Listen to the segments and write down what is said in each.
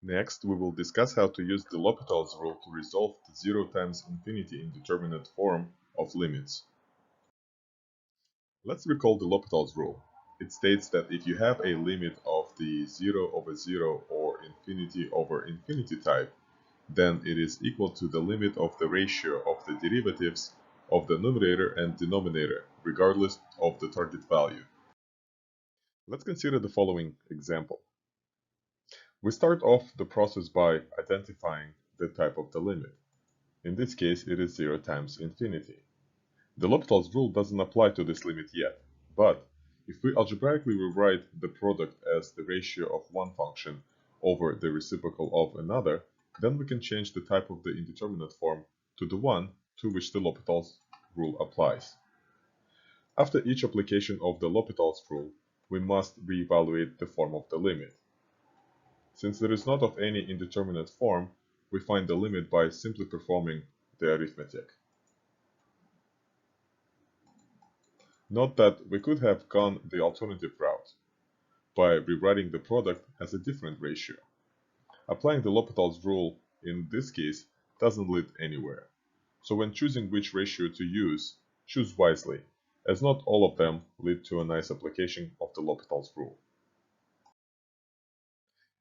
Next, we will discuss how to use the L'Hopital's rule to resolve the 0 times infinity indeterminate form of limits. Let's recall the L'Hopital's rule. It states that if you have a limit of the 0 over 0 or infinity over infinity type, then it is equal to the limit of the ratio of the derivatives of the numerator and denominator, regardless of the target value. Let's consider the following example. We start off the process by identifying the type of the limit. In this case, it is 0 times infinity. The L'Hopital's rule doesn't apply to this limit yet, but if we algebraically rewrite the product as the ratio of one function over the reciprocal of another, then we can change the type of the indeterminate form to the one to which the L'Hopital's rule applies. After each application of the L'Hopital's rule, we must reevaluate the form of the limit. Since there is not of any indeterminate form, we find the limit by simply performing the arithmetic. Note that we could have gone the alternative route by rewriting the product as a different ratio. Applying the L'Hopital's rule in this case doesn't lead anywhere. So when choosing which ratio to use, choose wisely, as not all of them lead to a nice application of the L'Hopital's rule.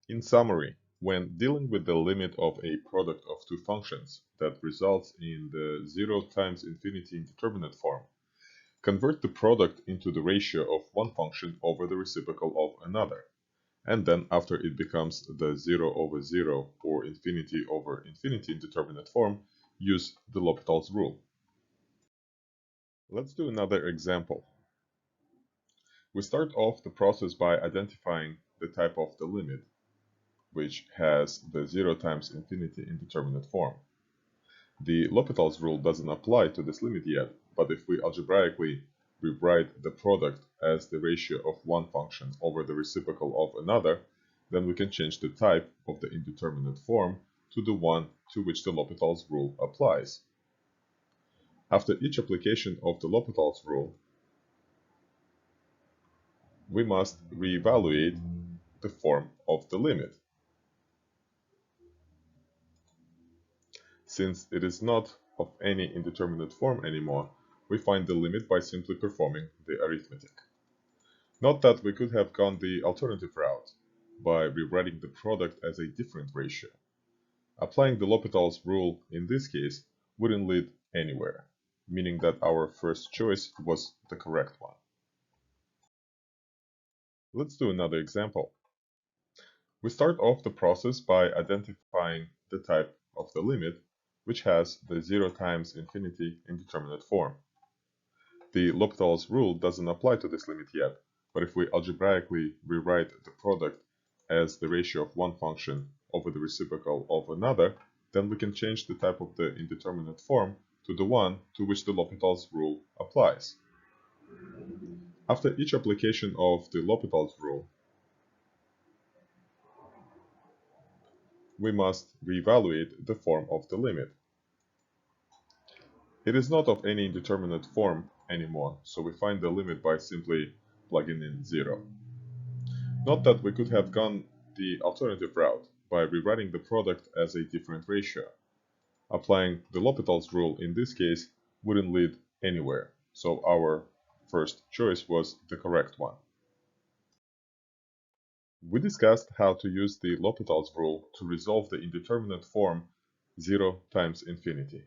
In summary, when dealing with the limit of a product of two functions that results in the 0 times infinity indeterminate form, convert the product into the ratio of one function over the reciprocal of another, and then after it becomes the 0 over 0 or infinity over infinity indeterminate form, use the L'Hopital's rule. Let's do another example. We start off the process by identifying the type of the limit, which has the 0 times infinity indeterminate form. The L'Hopital's rule doesn't apply to this limit yet, but if we algebraically rewrite the product as the ratio of one function over the reciprocal of another, then we can change the type of the indeterminate form to the one to which the L'Hopital's rule applies. After each application of the L'Hopital's rule, we must reevaluate the form of the limit. Since it is not of any indeterminate form anymore, we find the limit by simply performing the arithmetic. Note that we could have gone the alternative route by rewriting the product as a different ratio. Applying the L'Hopital's rule in this case wouldn't lead anywhere, meaning that our first choice was the correct one. Let's do another example. We start off the process by identifying the type of the limit, which has the 0 times infinity indeterminate form. The L'Hopital's rule doesn't apply to this limit yet, but if we algebraically rewrite the product as the ratio of one function over the reciprocal of another, then we can change the type of the indeterminate form to the one to which the L'Hopital's rule applies. After each application of the L'Hopital's rule, we must reevaluate the form of the limit. It is not of any indeterminate form anymore, so we find the limit by simply plugging in 0. Note that we could have gone the alternative route by rewriting the product as a different ratio. Applying the L'Hopital's rule in this case wouldn't lead anywhere, so our first choice was the correct one. We discussed how to use the L'Hopital's rule to resolve the indeterminate form 0 times infinity.